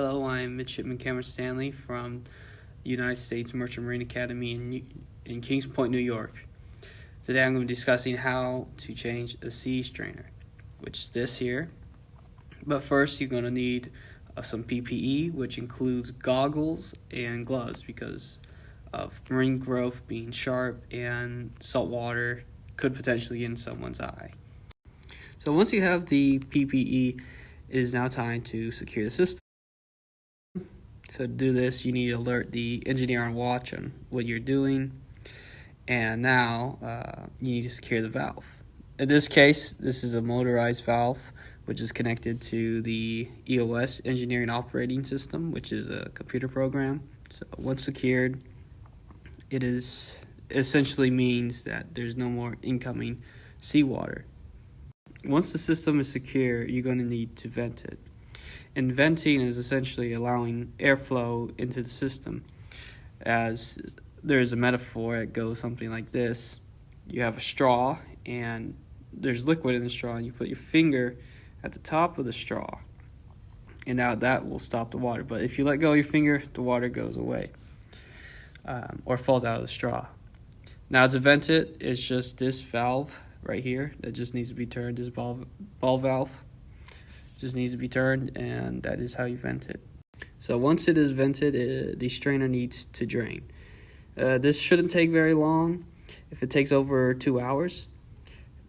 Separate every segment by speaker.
Speaker 1: Hello, I'm Midshipman Cameron Stanley from the United States Merchant Marine Academy in Kings Point, New York. Today I'm going to be discussing how to change a sea strainer, which is this here. But first you're going to need some PPE, which includes goggles and gloves because of marine growth being sharp and salt water could potentially get in someone's eye. So once you have the PPE, it is now time to secure the system. So to do this, you need to alert the engineer on watch on what you're doing. And now you need to secure the valve. In this case, this is a motorized valve, which is connected to the EOS engineering operating system, which is a computer program. So once secured, it essentially means that there's no more incoming seawater. Once the system is secure, you're going to need to vent it. And venting is essentially allowing airflow into the system. As there's a metaphor that goes something like this. You have a straw and there's liquid in the straw, and you put your finger at the top of the straw, and now that will stop the water. But if you let go of your finger, the water goes away or falls out of the straw. Now to vent it, it's just this valve right here that just needs to be turned. This ball valve just needs to be turned, and that is how you vent it. So once it is vented, the strainer needs to drain. This shouldn't take very long. If it takes over 2 hours,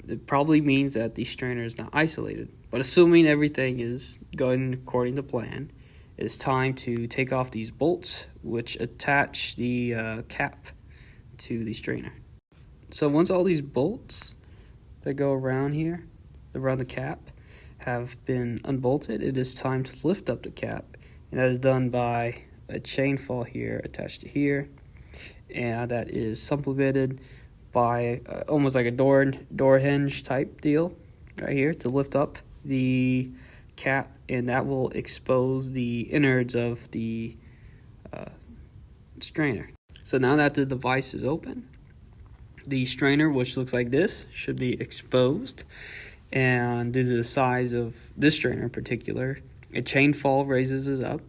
Speaker 1: it probably means that the strainer is not isolated. But assuming everything is going according to plan, it is time to take off these bolts which attach the cap to the strainer. So once all these bolts that go around here, around the cap, have been unbolted, it is time to lift up the cap. And that is done by a chain fall here attached to here, and that is supplemented by almost like a door hinge type deal right here to lift up the cap, and that will expose the innards of the strainer. So now that the device is open, the strainer, which looks like this, should be exposed. And due to the size of this strainer in particular, a chain fall raises it up,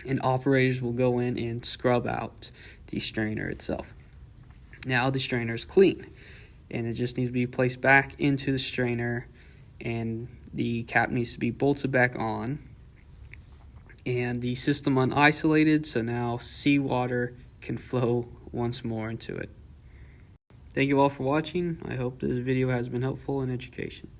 Speaker 1: and operators will go in and scrub out the strainer itself. Now the strainer is clean, and it just needs to be placed back into the strainer, and the cap needs to be bolted back on, and the system unisolated, so now seawater can flow once more into it. Thank you all for watching. I hope this video has been helpful in education.